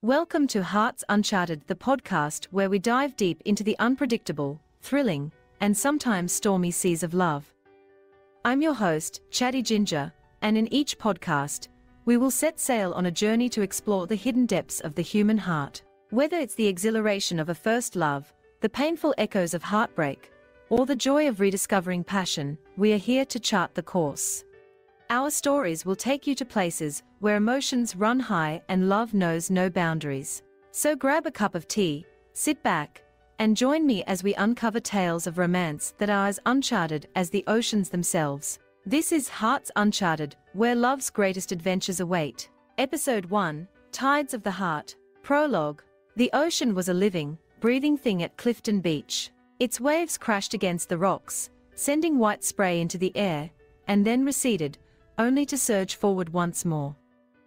Welcome to Hearts Uncharted, the podcast where we dive deep into the unpredictable, thrilling, and sometimes stormy seas of love. I'm your host, ChattyGinger, and in each podcast, we will set sail on a journey to explore the hidden depths of the human heart. Whether it's the exhilaration of a first love, the painful echoes of heartbreak, or the joy of rediscovering passion, we are here to chart the course. Our stories will take you to places where emotions run high and love knows no boundaries. So grab a cup of tea, sit back, and join me as we uncover tales of romance that are as uncharted as the oceans themselves. This is Hearts Uncharted, where love's greatest adventures await. Episode 1, Tides of the Heart. Prologue. The ocean was a living, breathing thing at Clifton Beach. Its waves crashed against the rocks, sending white spray into the air, and then receded, only to surge forward once more.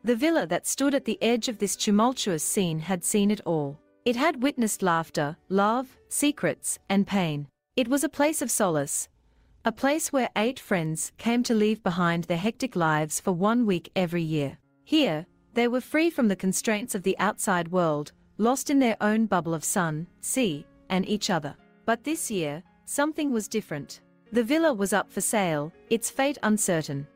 The villa that stood at the edge of this tumultuous scene had seen it all. It had witnessed laughter, love, secrets, and pain. It was a place of solace, a place where 8 friends came to leave behind their hectic lives for 1 week every year. Here, they were free from the constraints of the outside world, lost in their own bubble of sun, sea, and each other. But this year, something was different. The villa was up for sale, its fate uncertain.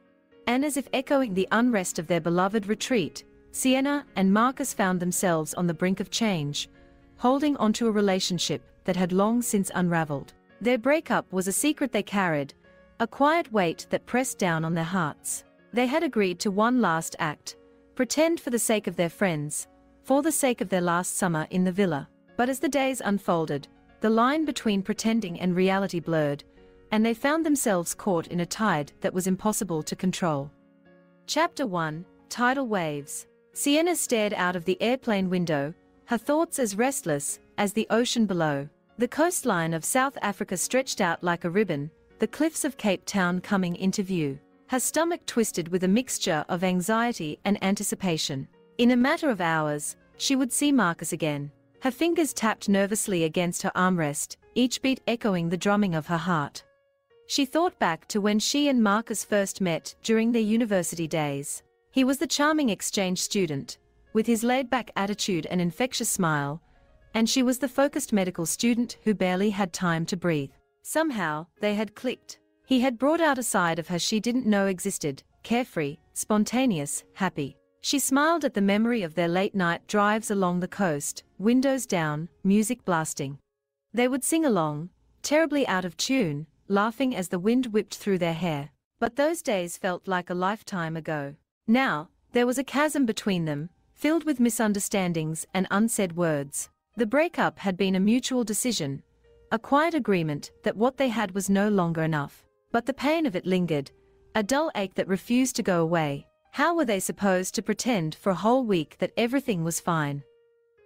And as if echoing the unrest of their beloved retreat, Sienna and Marcus found themselves on the brink of change, holding onto a relationship that had long since unraveled. Their breakup was a secret they carried, a quiet weight that pressed down on their hearts. They had agreed to one last act, pretend for the sake of their friends, for the sake of their last summer in the villa. But as the days unfolded, the line between pretending and reality blurred, and they found themselves caught in a tide that was impossible to control. Chapter 1, Tidal Waves. Sienna stared out of the airplane window, her thoughts as restless as the ocean below. The coastline of South Africa stretched out like a ribbon, the cliffs of Cape Town coming into view. Her stomach twisted with a mixture of anxiety and anticipation. In a matter of hours, she would see Marcus again. Her fingers tapped nervously against her armrest, each beat echoing the drumming of her heart. She thought back to when she and Marcus first met during their university days. He was the charming exchange student, with his laid-back attitude and infectious smile, and she was the focused medical student who barely had time to breathe. Somehow, they had clicked. He had brought out a side of her she didn't know existed, carefree, spontaneous, happy. She smiled at the memory of their late-night drives along the coast, windows down, music blasting. They would sing along, terribly out of tune, laughing as the wind whipped through their hair. But those days felt like a lifetime ago. Now, there was a chasm between them, filled with misunderstandings and unsaid words. The breakup had been a mutual decision, a quiet agreement that what they had was no longer enough. But the pain of it lingered, a dull ache that refused to go away. How were they supposed to pretend for a whole week that everything was fine?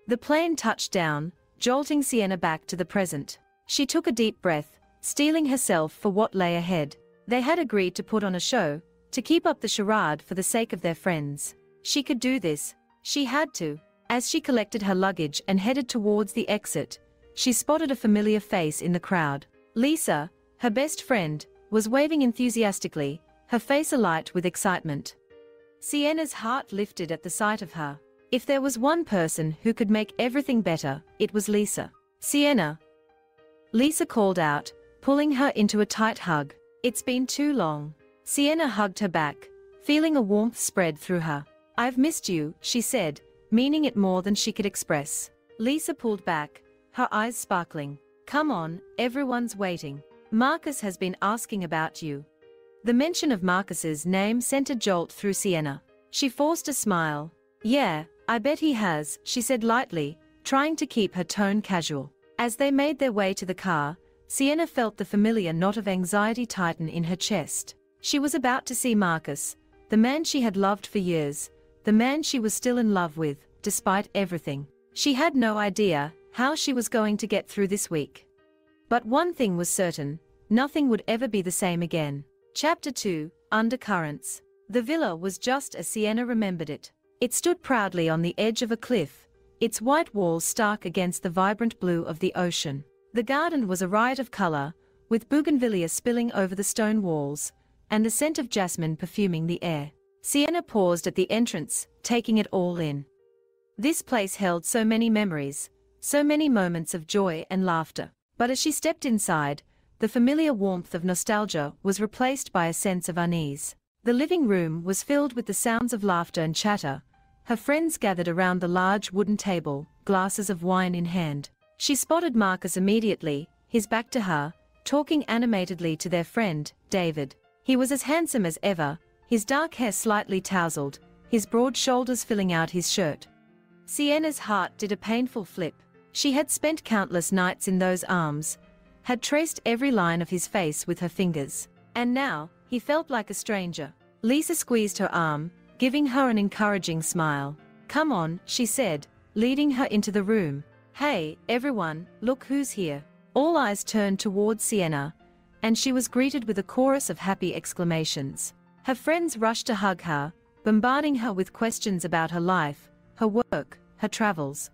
The plane touched down, jolting Sienna back to the present. She took a deep breath, steeling herself for what lay ahead. They had agreed to put on a show, to keep up the charade for the sake of their friends. She could do this. She had to. As she collected her luggage and headed towards the exit, she spotted a familiar face in the crowd. Lisa, her best friend, was waving enthusiastically, her face alight with excitement. Sienna's heart lifted at the sight of her. If there was one person who could make everything better, it was Lisa. "Sienna," Lisa called out, pulling her into a tight hug. "It's been too long." Sienna hugged her back, feeling a warmth spread through her. "I've missed you," she said, meaning it more than she could express. Lisa pulled back, her eyes sparkling. "Come on, everyone's waiting. Marcus has been asking about you." The mention of Marcus's name sent a jolt through Sienna. She forced a smile. "Yeah, I bet he has," she said lightly, trying to keep her tone casual. As they made their way to the car, Sienna felt the familiar knot of anxiety tighten in her chest. She was about to see Marcus, the man she had loved for years, the man she was still in love with, despite everything. She had no idea how she was going to get through this week. But one thing was certain, nothing would ever be the same again. Chapter 2, Undercurrents. The villa was just as Sienna remembered it. It stood proudly on the edge of a cliff, its white walls stark against the vibrant blue of the ocean. The garden was a riot of color, with bougainvillea spilling over the stone walls, and the scent of jasmine perfuming the air. Sienna paused at the entrance, taking it all in. This place held so many memories, so many moments of joy and laughter. But as she stepped inside, the familiar warmth of nostalgia was replaced by a sense of unease. The living room was filled with the sounds of laughter and chatter. Her friends gathered around the large wooden table, glasses of wine in hand. She spotted Marcus immediately, his back to her, talking animatedly to their friend, David. He was as handsome as ever, his dark hair slightly tousled, his broad shoulders filling out his shirt. Sienna's heart did a painful flip. She had spent countless nights in those arms, had traced every line of his face with her fingers. And now, he felt like a stranger. Lisa squeezed her arm, giving her an encouraging smile. "Come on," she said, leading her into the room. "Hey, everyone, look who's here." All eyes turned towards Sienna, and she was greeted with a chorus of happy exclamations. Her friends rushed to hug her, bombarding her with questions about her life, her work, her travels.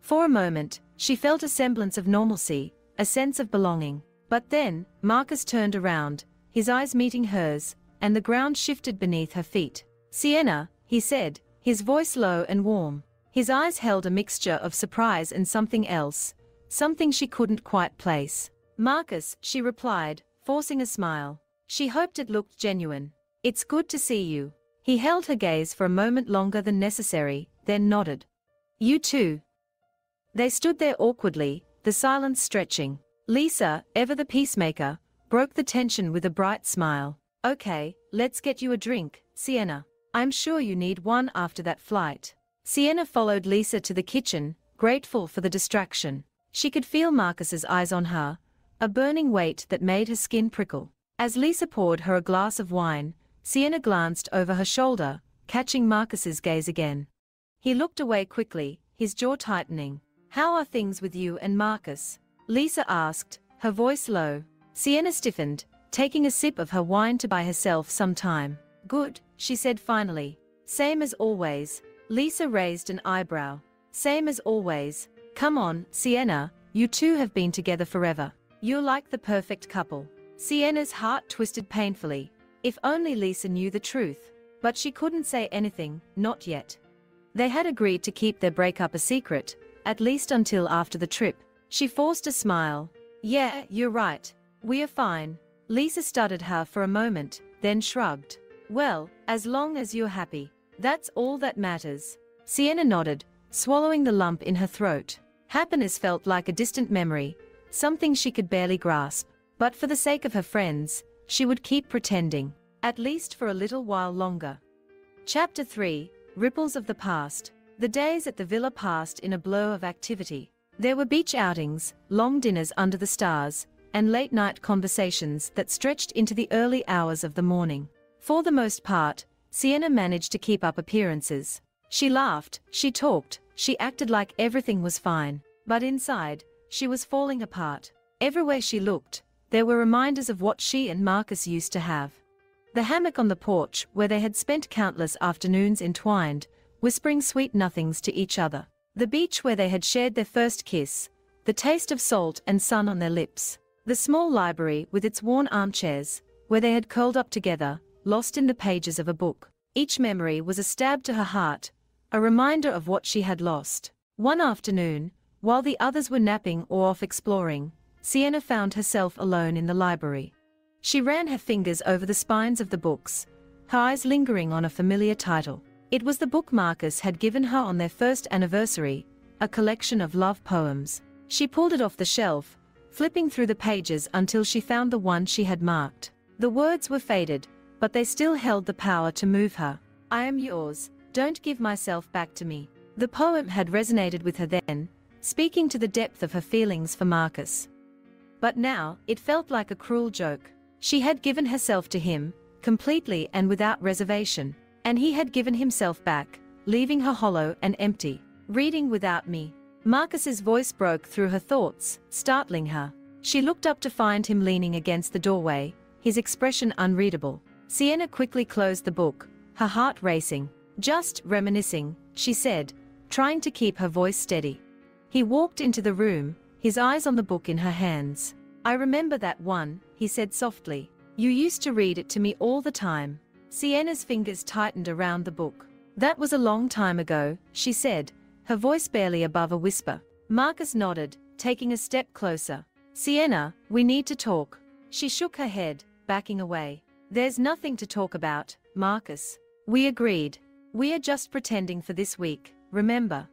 For a moment, she felt a semblance of normalcy, a sense of belonging. But then, Marcus turned around, his eyes meeting hers, and the ground shifted beneath her feet. "Sienna," he said, his voice low and warm. His eyes held a mixture of surprise and something else, something she couldn't quite place. "Marcus," she replied, forcing a smile. She hoped it looked genuine. "It's good to see you." He held her gaze for a moment longer than necessary, then nodded. "You too." They stood there awkwardly, the silence stretching. Lisa, ever the peacemaker, broke the tension with a bright smile. "Okay, let's get you a drink, Sienna. I'm sure you need one after that flight." Sienna followed Lisa to the kitchen, grateful for the distraction. She could feel Marcus's eyes on her, a burning weight that made her skin prickle. As Lisa poured her a glass of wine, Sienna glanced over her shoulder, catching Marcus's gaze again. He looked away quickly, his jaw tightening. "How are things with you and Marcus?" Lisa asked, her voice low. Sienna stiffened, taking a sip of her wine to buy herself some time. "Good," she said finally. "Same as always." Lisa raised an eyebrow. "Same as always. Come on, Sienna, you two have been together forever. You're like the perfect couple." Sienna's heart twisted painfully. If only Lisa knew the truth. But she couldn't say anything, not yet. They had agreed to keep their breakup a secret, at least until after the trip. She forced a smile. "Yeah, you're right. We are fine." Lisa studied her for a moment, then shrugged. "Well, as long as you're happy. That's all that matters." Sienna nodded, swallowing the lump in her throat. Happiness felt like a distant memory, something she could barely grasp. But for the sake of her friends, she would keep pretending, at least for a little while longer. Chapter 3, Ripples of the Past. The days at the villa passed in a blur of activity. There were beach outings, long dinners under the stars, and late-night conversations that stretched into the early hours of the morning. For the most part, Sienna managed to keep up appearances. She laughed, she talked, she acted like everything was fine. But inside, she was falling apart. Everywhere she looked, there were reminders of what she and Marcus used to have. The hammock on the porch, where they had spent countless afternoons entwined, whispering sweet nothings to each other. The beach where they had shared their first kiss, the taste of salt and sun on their lips. The small library with its worn armchairs, where they had curled up together, lost in the pages of a book. Each memory was a stab to her heart, a reminder of what she had lost. One afternoon, while the others were napping or off exploring, Sienna found herself alone in the library. She ran her fingers over the spines of the books, her eyes lingering on a familiar title. It was the book Marcus had given her on their first anniversary, a collection of love poems. She pulled it off the shelf, flipping through the pages until she found the one she had marked. The words were faded, but they still held the power to move her. "I am yours, don't give myself back to me." The poem had resonated with her then, speaking to the depth of her feelings for Marcus. But now, it felt like a cruel joke. She had given herself to him, completely and without reservation. And he had given himself back, leaving her hollow and empty. "Reading without me." Marcus's voice broke through her thoughts, startling her. She looked up to find him leaning against the doorway, his expression unreadable. Sienna quickly closed the book, her heart racing. "Just reminiscing," she said, trying to keep her voice steady. He walked into the room, his eyes on the book in her hands. "I remember that one," he said softly. "You used to read it to me all the time." Sienna's fingers tightened around the book. "That was a long time ago," she said, her voice barely above a whisper. Marcus nodded, taking a step closer. Sienna, we need to talk. She shook her head, backing away. There's nothing to talk about, Marcus. We agreed. We are just pretending for this week, remember?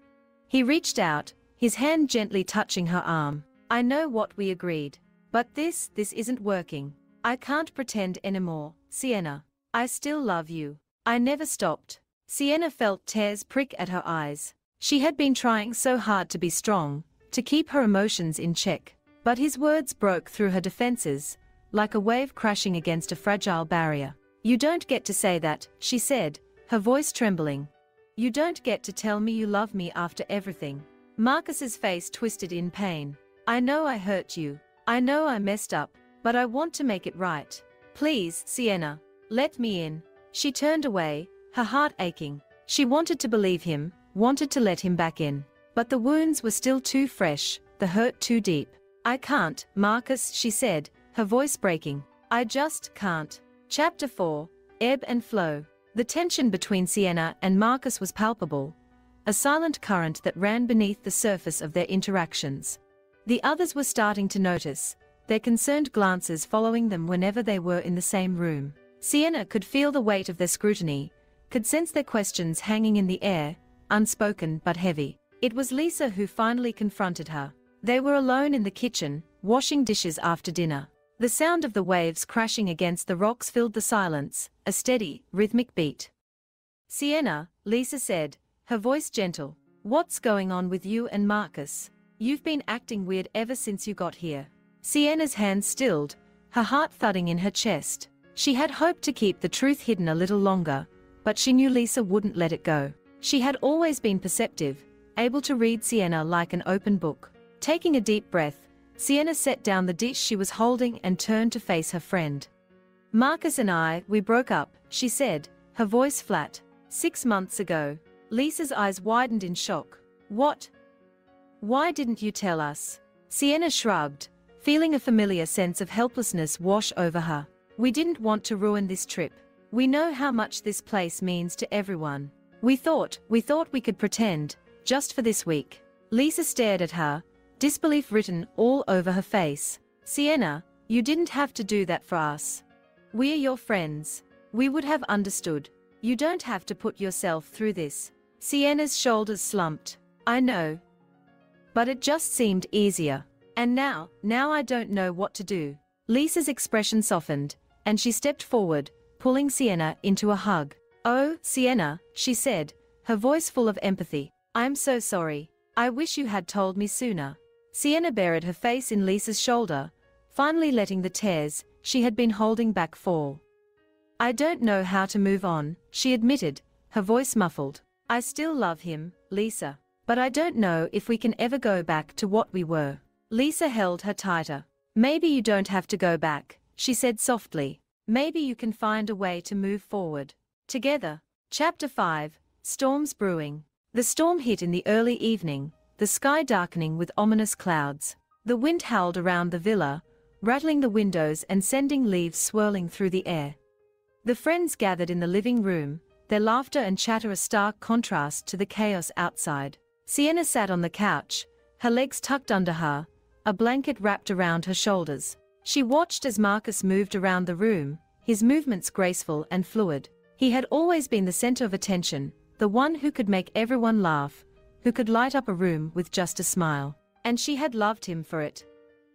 He reached out, his hand gently touching her arm. I know what we agreed. But this isn't working. I can't pretend anymore, Sienna. I still love you. I never stopped. Sienna felt tears prick at her eyes. She had been trying so hard to be strong, to keep her emotions in check. But his words broke through her defenses, like a wave crashing against a fragile barrier. You don't get to say that, she said, her voice trembling. You don't get to tell me you love me after everything. Marcus's face twisted in pain. I know I hurt you. I know I messed up, but I want to make it right. Please, Sienna, let me in. She turned away, her heart aching. She wanted to believe him, wanted to let him back in. But the wounds were still too fresh, the hurt too deep. I can't, Marcus, she said, her voice breaking. I just can't. Chapter 4, Ebb and Flow. The tension between Sienna and Marcus was palpable, a silent current that ran beneath the surface of their interactions. The others were starting to notice, their concerned glances following them whenever they were in the same room. Sienna could feel the weight of their scrutiny, could sense their questions hanging in the air, unspoken but heavy. It was Lisa who finally confronted her. They were alone in the kitchen, washing dishes after dinner. The sound of the waves crashing against the rocks filled the silence, a steady, rhythmic beat. Sienna, Lisa said, her voice gentle. What's going on with you and Marcus? You've been acting weird ever since you got here. Sienna's hands stilled, her heart thudding in her chest. She had hoped to keep the truth hidden a little longer, but she knew Lisa wouldn't let it go. She had always been perceptive, able to read Sienna like an open book. Taking a deep breath, Sienna set down the dish she was holding and turned to face her friend. Marcus and we broke up, she said, her voice flat. 6 months ago. Lisa's eyes widened in shock. What? Why didn't you tell us? Sienna shrugged, feeling a familiar sense of helplessness wash over her. We didn't want to ruin this trip. We know how much this place means to everyone. We thought we could pretend, just for this week. Lisa stared at her, disbelief written all over her face. Sienna, you didn't have to do that for us. We're your friends. We would have understood. You don't have to put yourself through this. Sienna's shoulders slumped. I know. But it just seemed easier. And now I don't know what to do. Lisa's expression softened, and she stepped forward, pulling Sienna into a hug. Oh, Sienna, she said, her voice full of empathy. I'm so sorry. I wish you had told me sooner. Sienna buried her face in Lisa's shoulder, finally letting the tears she had been holding back fall. I don't know how to move on, she admitted, her voice muffled. I still love him, Lisa. But I don't know if we can ever go back to what we were. Lisa held her tighter. Maybe you don't have to go back, she said softly. Maybe you can find a way to move forward. Together. Chapter 5, Storms Brewing. The storm hit in the early evening, the sky darkening with ominous clouds. The wind howled around the villa, rattling the windows and sending leaves swirling through the air. The friends gathered in the living room, their laughter and chatter a stark contrast to the chaos outside. Sienna sat on the couch, her legs tucked under her, a blanket wrapped around her shoulders. She watched as Marcus moved around the room, his movements graceful and fluid. He had always been the center of attention, the one who could make everyone laugh, who could light up a room with just a smile. And she had loved him for it.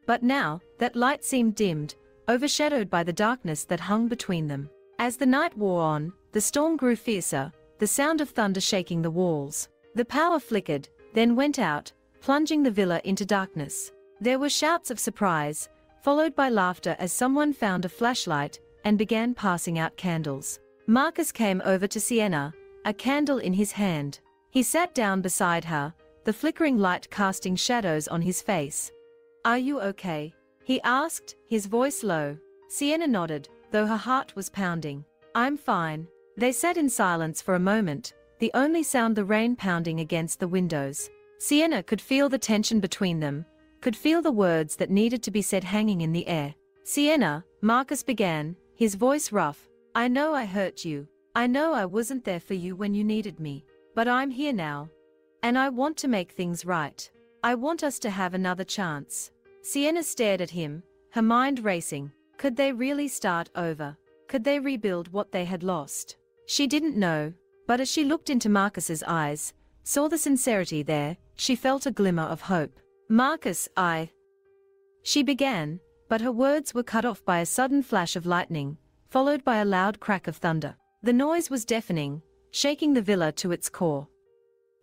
But now, that light seemed dimmed, overshadowed by the darkness that hung between them. As the night wore on, the storm grew fiercer, the sound of thunder shaking the walls. The power flickered, then went out, plunging the villa into darkness. There were shouts of surprise, followed by laughter as someone found a flashlight and began passing out candles. Marcus came over to Sienna, a candle in his hand. He sat down beside her, the flickering light casting shadows on his face. Are you okay? He asked, his voice low. Sienna nodded, though her heart was pounding. I'm fine. They sat in silence for a moment, the only sound the rain pounding against the windows. Sienna could feel the tension between them, could feel the words that needed to be said hanging in the air. Sienna, Marcus began, his voice rough. I know I hurt you. I know I wasn't there for you when you needed me. But I'm here now. And I want to make things right. I want us to have another chance. Sienna stared at him, her mind racing. Could they really start over? Could they rebuild what they had lost? She didn't know, but as she looked into Marcus's eyes, saw the sincerity there, she felt a glimmer of hope. Marcus, she began, but her words were cut off by a sudden flash of lightning, followed by a loud crack of thunder. The noise was deafening, shaking the villa to its core.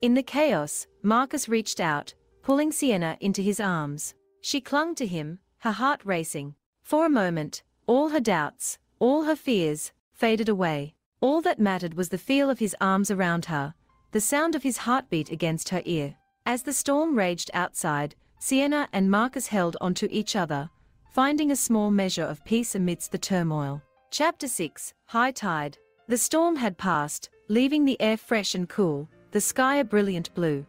In the chaos, Marcus reached out, pulling Sienna into his arms. She clung to him, her heart racing. For a moment, all her doubts, all her fears, faded away. All that mattered was the feel of his arms around her, the sound of his heartbeat against her ear. As the storm raged outside, Sienna and Marcus held onto each other, finding a small measure of peace amidst the turmoil. Chapter 6, High Tide. The storm had passed, leaving the air fresh and cool, the sky a brilliant blue.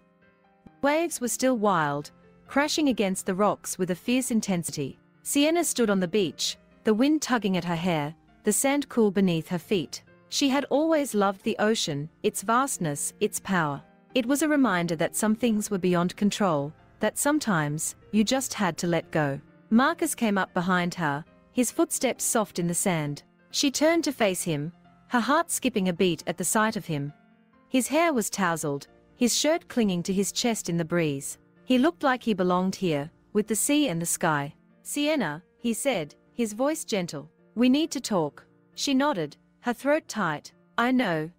Waves were still wild, crashing against the rocks with a fierce intensity. Sienna stood on the beach, the wind tugging at her hair, the sand cool beneath her feet. She had always loved the ocean, its vastness, its power. It was a reminder that some things were beyond control, that sometimes, you just had to let go. Marcus came up behind her, his footsteps soft in the sand. She turned to face him, her heart skipping a beat at the sight of him. His hair was tousled, his shirt clinging to his chest in the breeze. He looked like he belonged here, with the sea and the sky. Sienna, he said, his voice gentle. We need to talk. She nodded, her throat tight. I know.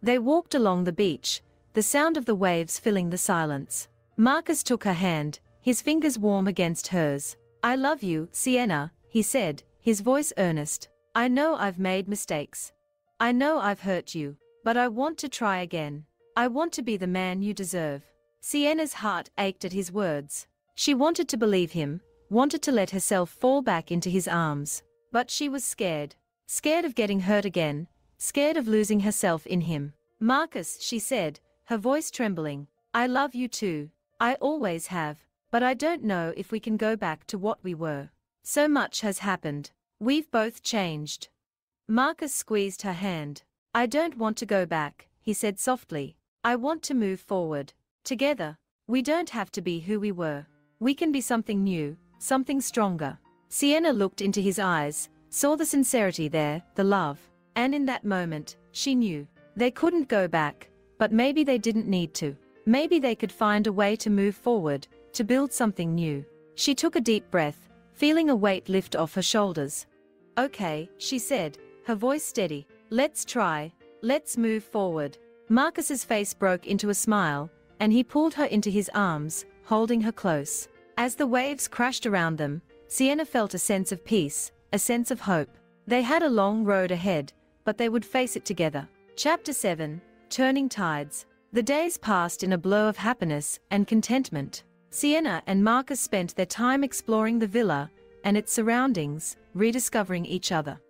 They walked along the beach, the sound of the waves filling the silence. Marcus took her hand, his fingers warm against hers. I love you, Sienna, he said, his voice earnest. I know I've made mistakes. I know I've hurt you, but I want to try again. I want to be the man you deserve. Sienna's heart ached at his words. She wanted to believe him, wanted to let herself fall back into his arms. But she was scared. Scared of getting hurt again, scared of losing herself in him. Marcus, she said, her voice trembling. I love you too. I always have. But I don't know if we can go back to what we were. So much has happened. We've both changed. Marcus squeezed her hand. I don't want to go back, he said softly. I want to move forward. Together. We don't have to be who we were. We can be something new, something stronger. Sienna looked into his eyes, saw the sincerity there, the love. And in that moment, she knew. They couldn't go back, but maybe they didn't need to. Maybe they could find a way to move forward, to build something new. She took a deep breath, feeling a weight lift off her shoulders. Okay, she said, her voice steady. Let's try. Let's move forward. Marcus's face broke into a smile, and he pulled her into his arms, holding her close. As the waves crashed around them, Sienna felt a sense of peace, a sense of hope. They had a long road ahead, but they would face it together. Chapter 7, Turning Tides. The days passed in a blow of happiness and contentment. Sienna and Marcus spent their time exploring the villa and its surroundings, rediscovering each other.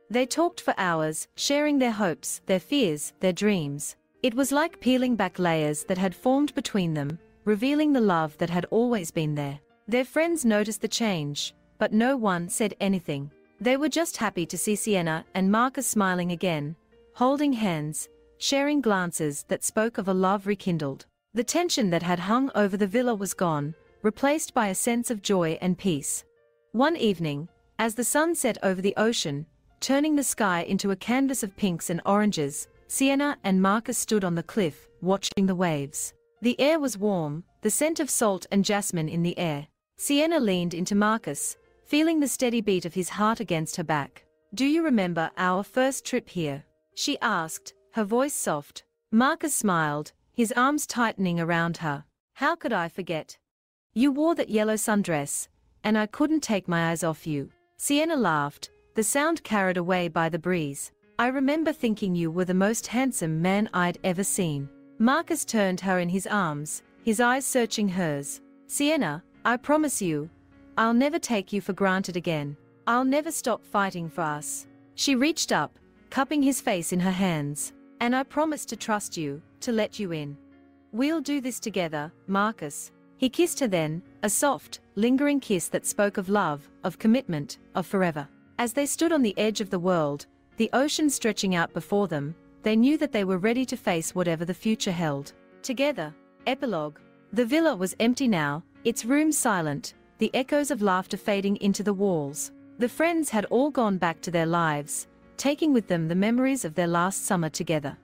They talked for hours, sharing their hopes, their fears, their dreams. It was like peeling back layers that had formed between them, revealing the love that had always been there. Their friends noticed the change, but no one said anything. They were just happy to see Sienna and Marcus smiling again, holding hands, sharing glances that spoke of a love rekindled. The tension that had hung over the villa was gone, replaced by a sense of joy and peace. One evening, as the sun set over the ocean, turning the sky into a canvas of pinks and oranges, Sienna and Marcus stood on the cliff, watching the waves. The air was warm, the scent of salt and jasmine in the air. Sienna leaned into Marcus, feeling the steady beat of his heart against her back. Do you remember our first trip here? She asked, her voice soft. Marcus smiled, his arms tightening around her. How could I forget? You wore that yellow sundress, and I couldn't take my eyes off you. Sienna laughed, the sound carried away by the breeze. I remember thinking you were the most handsome man I'd ever seen. Marcus turned her in his arms, his eyes searching hers. Sienna, I promise you, I'll never take you for granted again. I'll never stop fighting for us. She reached up, cupping his face in her hands. And I promise to trust you, to let you in. We'll do this together, Marcus. He kissed her then, a soft, lingering kiss that spoke of love, of commitment, of forever. As they stood on the edge of the world, the ocean stretching out before them, they knew that they were ready to face whatever the future held. Together, Epilogue. The villa was empty now, its rooms silent, the echoes of laughter fading into the walls. The friends had all gone back to their lives, taking with them the memories of their last summer together.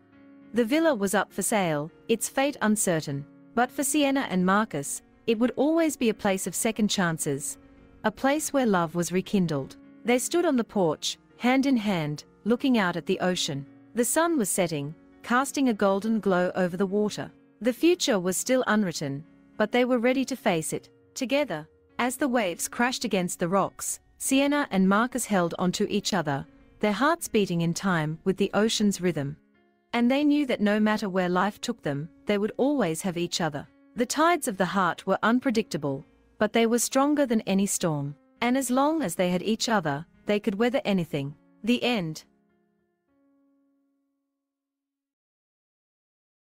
The villa was up for sale, its fate uncertain. But for Sienna and Marcus, it would always be a place of second chances, a place where love was rekindled. They stood on the porch, hand in hand, looking out at the ocean. The sun was setting, casting a golden glow over the water. The future was still unwritten, but they were ready to face it, together. As the waves crashed against the rocks, Sienna and Marcus held onto each other, their hearts beating in time with the ocean's rhythm. And they knew that no matter where life took them, they would always have each other. The tides of the heart were unpredictable, but they were stronger than any storm. And as long as they had each other, they could weather anything. The end.